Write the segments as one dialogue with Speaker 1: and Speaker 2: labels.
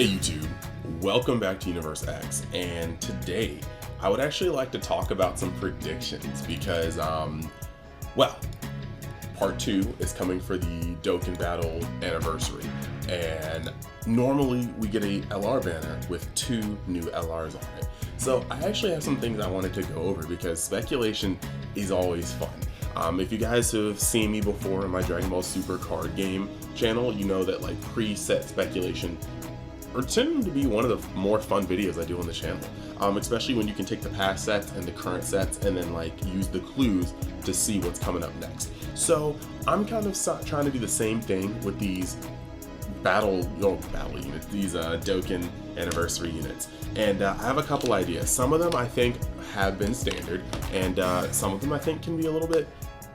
Speaker 1: Hey YouTube, welcome back to Universe X, and today I would actually like to talk about some predictions because, well, part 2 is coming for the Dokkan Battle anniversary, and normally we get a LR banner with 2 new LRs on it. So I actually have some things I wanted to go over because speculation is always fun. If you guys have seen me before in my Dragon Ball Super card game channel, you know that like preset speculation are tending to be one of the more fun videos I do on the channel, especially when you can take the past sets and the current sets and then like use the clues to see what's coming up next. So I'm kind of trying to do the same thing with these battle units, these Dokkan anniversary units, and I have a couple ideas. Some of them I think have been standard, and some of them I think can be a little bit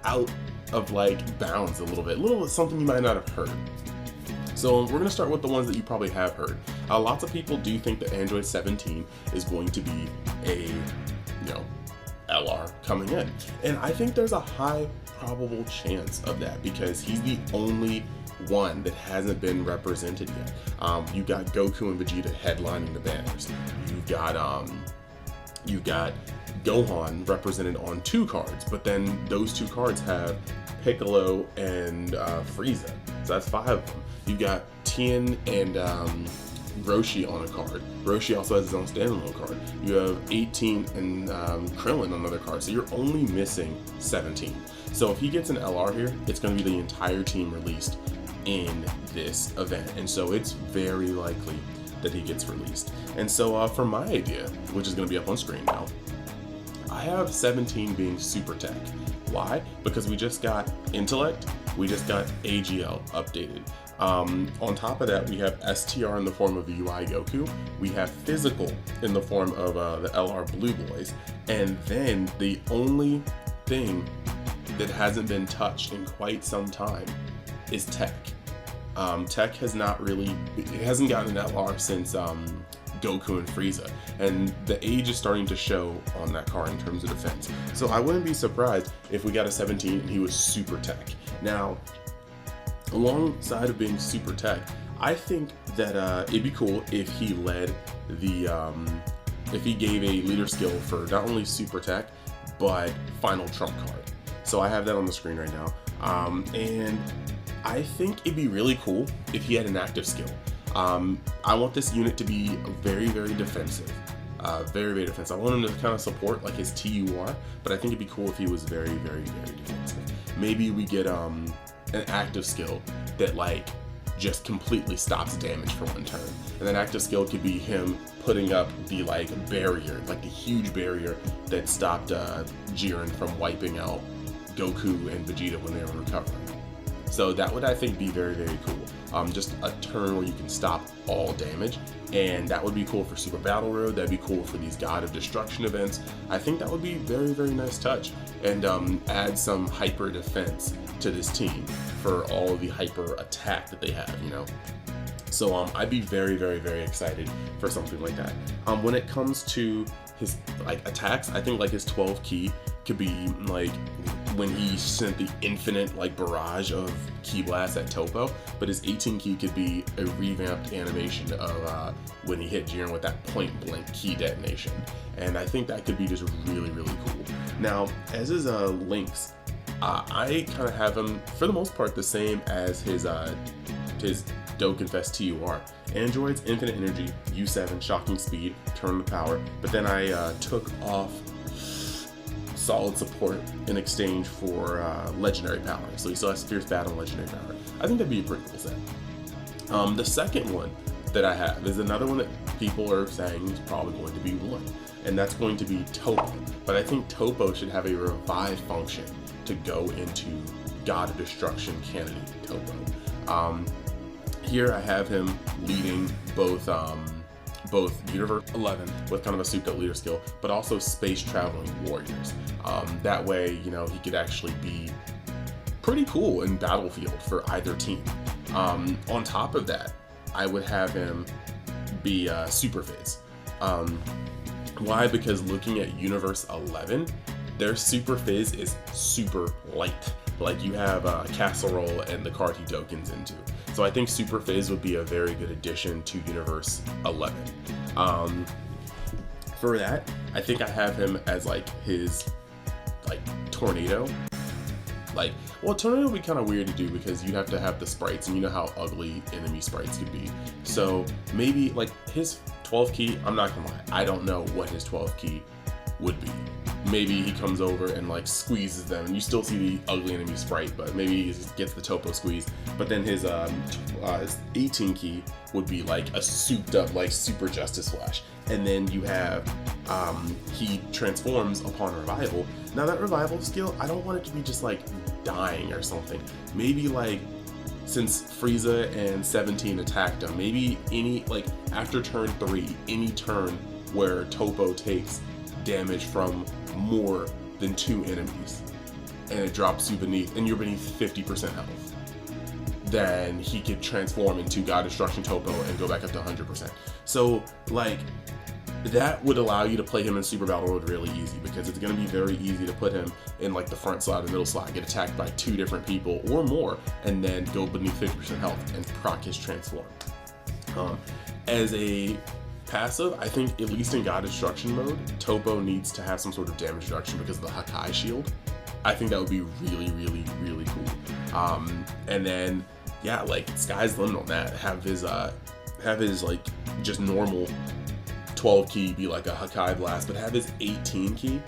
Speaker 1: out of like bounds, a little bit something you might not have heard. So we're going to start with the ones that you probably have heard. Lots of people do think that Android 17 is going to be a, LR coming in. And I think there's a high probable chance of that because he's the only one that hasn't been represented yet. You got Goku and Vegeta headlining the banners. You've got Gohan represented on 2 cards, but then those 2 cards have Piccolo and Frieza. So that's 5 of them. You got Tien and Roshi on a card. Roshi also has his own standalone card. You have 18 and Krillin on another card. So you're only missing 17. So if he gets an LR here, it's going to be the entire team released in this event. And so it's very likely that he gets released. And so for my idea, which is going to be up on screen now, I have 17 being Super Tech. Why? Because we just got Intellect, we just got AGL updated. On top of that, we have STR in the form of the UI Goku, we have Physical in the form of the LR Blue Boys, and then the only thing that hasn't been touched in quite some time is Tech. Tech has not really, it hasn't gotten an LR since Goku and Frieza, and the age is starting to show on that card in terms of defense. So I wouldn't be surprised if we got a 17 and he was Super Tech. Now, alongside of being Super Tech, I think that it'd be cool if he led the, if he gave a leader skill for not only Super Tech, but Final Trump card. So I have that on the screen right now, and I think it'd be really cool if he had an active skill. I want this unit to be very, very defensive. Very, very defensive. I want him to kind of support like his TUR, but I think it'd be cool if he was very, very, very defensive. Maybe we get an active skill that like just completely stops damage for 1 turn. And that active skill could be him putting up the like barrier, like the huge barrier that stopped Jiren from wiping out Goku and Vegeta when they were recovering. So that would, I think, be very, very cool. Just a turn where you can stop all damage, and that would be cool for Super Battle Road. That'd be cool for these God of Destruction events. I think that would be very, very nice touch, and add some hyper defense to this team for all of the hyper attack that they have, So I'd be very, very, very excited for something like that. When it comes to his like attacks, I think like his 12 key could be like when he sent the infinite like barrage of key blasts at Topo, but his 18 key could be a revamped animation of when he hit Jiren with that point blank key detonation, and I think that could be just really, really cool. Now, as his links, I kind of have him for the most part the same as his Dokkan Fest TUR. Androids, Infinite Energy, U7, Shocking Speed, Turn to Power, but then I took off Solid Support in exchange for Legendary Power. So he still has Fierce Battle and Legendary Power. I think that'd be a pretty cool set. The second one that I have is another one that people are saying is probably going to be 1, and that's going to be Topo. But I think Topo should have a revive function to go into God of Destruction candidate Topo. Here I have him leading both Universe 11 with kind of a souped up leader skill, but also space traveling warriors. That way, he could actually be pretty cool in Battlefield for either team. On top of that, I would have him be Super Fizz. Why? Because looking at Universe 11, their Super Fizz is super light. Like you have Casserole and the card he Dokkans into. So I think Super Fizz would be a very good addition to Universe 11. For that, I think I have him as like his like Tornado. Like, well, Tornado would be kind of weird to do because you'd have to have the sprites, and you know how ugly enemy sprites could be. So maybe like his 12 key, I'm not gonna lie, I don't know what his 12 key would be. Maybe he comes over and like squeezes them, and you still see the ugly enemy sprite, but maybe he gets the Topo squeeze. But then his 18 key would be like a souped up like Super Justice Flash. And then you have he transforms upon revival. Now that revival skill, I don't want it to be just like dying or something. Maybe like, since Frieza and 17 attacked him, maybe any like after turn 3, any turn where Topo takes damage from more than 2 enemies and it drops you beneath, and you're beneath 50% health, then he could transform into God Destruction Topo and go back up to 100%. So like, that would allow you to play him in Super Battle Mode really easy, because it's going to be very easy to put him in like the front slot or middle slot, get attacked by 2 different people or more, and then go beneath 50% health and proc his transform. As a passive, I think at least in God Destruction mode, Topo needs to have some sort of damage reduction because of the Hakai shield. I think that would be really, really, really cool. And then, yeah, like sky's the limit on that. Have his like just normal 12 key be like a Hakai blast, but have his 18 key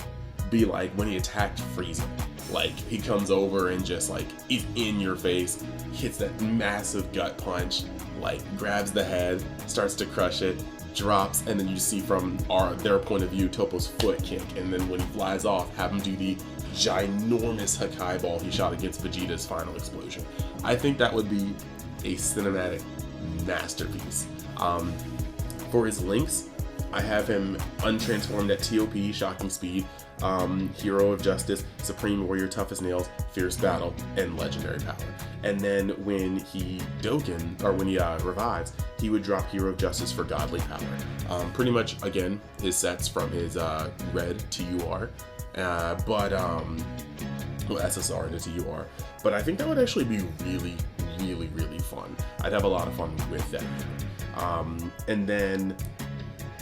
Speaker 1: be like when he attacked Frieza. Like he comes over and just like is in your face, hits that massive gut punch, like grabs the head, starts to crush it, drops, and then you see from their point of view Topo's foot kick, and then when he flies off, have him do the ginormous Hakai ball he shot against Vegeta's final explosion. I think that would be a cinematic masterpiece. For his links, I have him untransformed at TOP, Shocking Speed, Hero of Justice, Supreme Warrior, Tough as Nails, Fierce Battle, and Legendary Power. And then when he revives, he would drop Hero of Justice for Godly Power. Pretty much, again, his sets from his red TUR, SSR into TUR. But I think that would actually be really, really, really fun. I'd have a lot of fun with that. And then,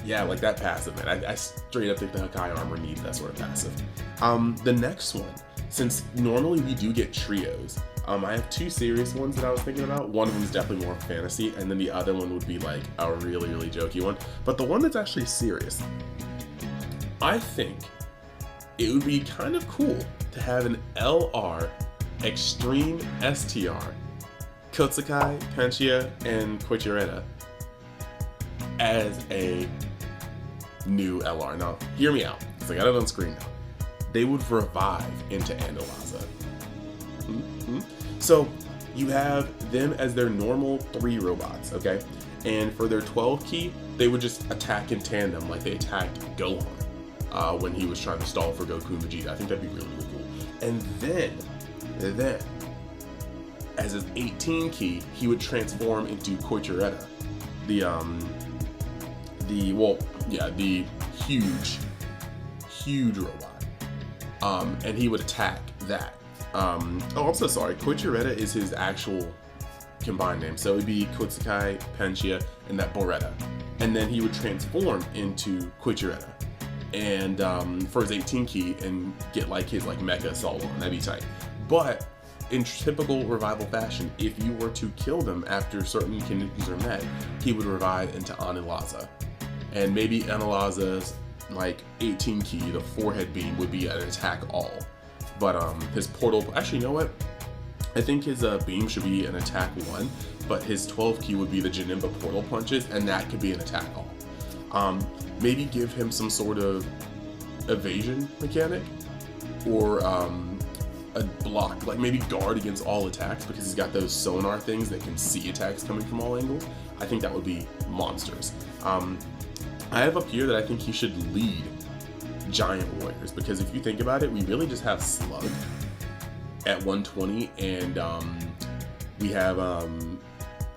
Speaker 1: yeah, like that passive, man. I straight up think the Hakai armor needs that sort of passive. The next one, since normally we do get trios, I have 2 serious ones that I was thinking about. One of them is definitely more fantasy, and then the other one would be like a really, really jokey one. But the one that's actually serious, I think it would be kind of cool to have an LR Extreme STR, Kotsukai, Panchia, and Quichureta as a new LR. Now, hear me out, because I got it on screen now. They would revive into Andalaza. So you have them as their normal 3 robots, okay? And for their 12 key, they would just attack in tandem like they attacked Gohan when he was trying to stall for Goku and Vegeta. I think that'd be really, really cool. And then, as his 18 key, he would transform into Koichureta, the huge robot. And he would attack that. I'm so sorry. Koichureta is his actual combined name. So it would be Kotsukai, Panchia, and that Boretta. And then he would transform into Koichureta. And for his 18 key and get like his like mecha assault on. That'd be tight. But in typical revival fashion, if you were to kill them after certain conditions are met, he would revive into Analaza. And maybe Analaza's like 18 key, the forehead beam, would be an attack all. But his portal, actually, you know what? I think his beam should be an attack 1, but his 12 key would be the Janemba portal punches, and that could be an attack all. Maybe give him some sort of evasion mechanic, or a block, like maybe guard against all attacks, because he's got those sonar things that can see attacks coming from all angles. I think that would be monsters. I have up here that I think he should lead Giant Warriors, because if you think about it, we really just have Slug at 120, and we have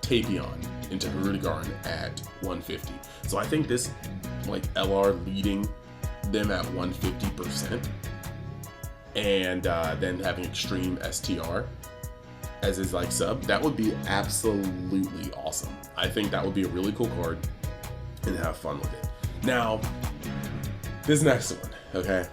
Speaker 1: Tapion into Harudegarn at 150. So I think this like LR leading them at 150% and then having Extreme STR as his like sub, that would be absolutely awesome. I think that would be a really cool card and have fun with it. Now, this next one, okay?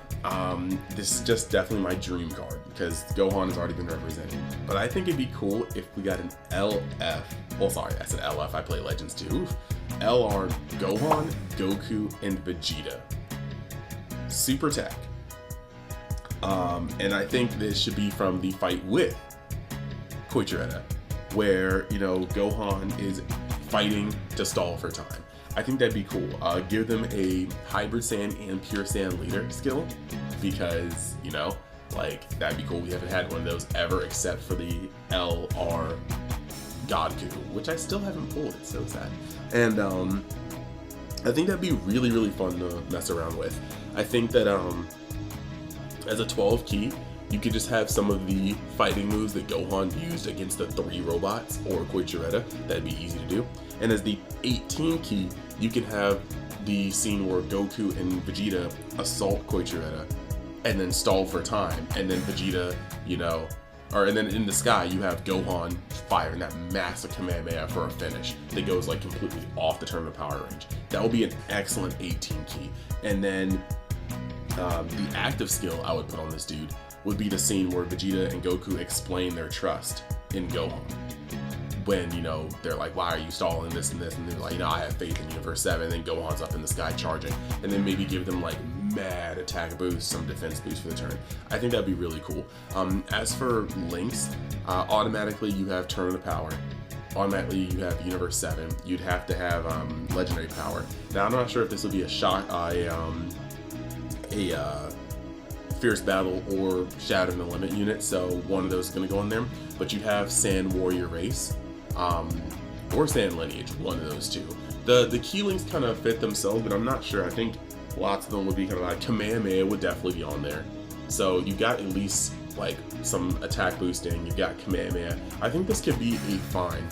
Speaker 1: This is just definitely my dream card because Gohan has already been represented. But I think it'd be cool if we got an LF. Well, sorry, I said LF. I play Legends too. Oof. LR Gohan, Goku, and Vegeta. Super tech. And I think this should be from the fight with Koichireta, where, you know, Gohan is fighting to stall for time. I think that'd be cool. Give them a Hybrid Saiyan and Pure Saiyan leader skill, because, you know, like, that'd be cool. We haven't had one of those ever except for the LR Godku, which I still haven't pulled. It's so sad. And I think that'd be really, really fun to mess around with. I think that as a 12 key, you could just have some of the fighting moves that Gohan used against the 3 robots or Koichireta. That'd be easy to do. And as the 18 key, you can have the scene where Goku and Vegeta assault Koichireta and then stall for time. And then Vegeta, you know, and then in the sky, you have Gohan firing that massive Kamehameha for a finish that goes like completely off the tournament power range. That would be an excellent 18 key. And then the active skill I would put on this dude would be the scene where Vegeta and Goku explain their trust in Gohan. When, you know, they're like, why are you stalling this and this? And they're like, you know, I have faith in Universe 7. And then Gohan's up in the sky charging. And then maybe give them like mad attack boost, some defense boost for the turn. I think that'd be really cool. As for links, automatically you have Turn of the Power. Automatically you have Universe 7. You'd have to have Legendary Power. Now I'm not sure if this would be a Fierce Battle or Shadow in the Limit unit, so one of those is going to go in there. But you have Sand Warrior Race, or Sand Lineage, one of those two. The key links kind of fit themselves, but I'm not sure. I think lots of them would be kind of like Kamehameha would definitely be on there. So you've got at least like some attack boosting, you've got Kamehameha. I think this could be a fine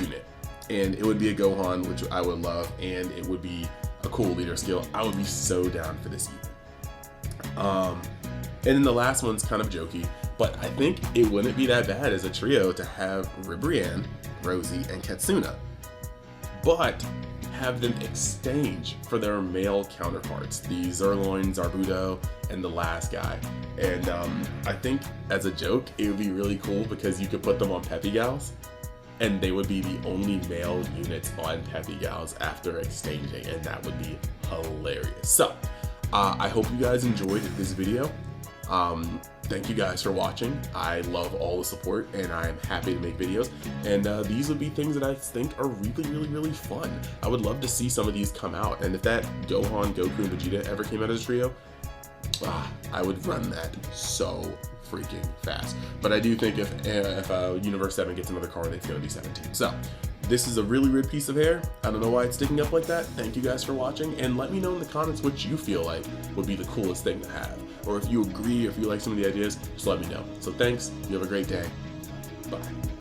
Speaker 1: unit. And it would be a Gohan, which I would love, and it would be a cool leader skill. I would be so down for this unit. And then the last one's kind of jokey, but I think it wouldn't be that bad as a trio to have Ribrianne, Rosie, and Katsuna, but have them exchange for their male counterparts, the Zerloin, Zarbuto, and the last guy. And I think as a joke, it would be really cool because you could put them on Peppy Gals, and they would be the only male units on Peppy Gals after exchanging, and that would be hilarious. So, I hope you guys enjoyed this video. Thank you guys for watching. I love all the support and I'm happy to make videos. And these would be things that I think are really, really, really fun. I would love to see some of these come out. And if that Gohan, Goku, and Vegeta ever came out as a trio, I would run that so freaking fast. But I do think if Universe 7 gets another card, it's going to be 17. So this is a really weird piece of hair. I don't know why it's sticking up like that. Thank you guys for watching, and let me know in the comments what you feel like would be the coolest thing to have. Or if you agree, if you like some of the ideas, just let me know. So thanks, you have a great day. Bye.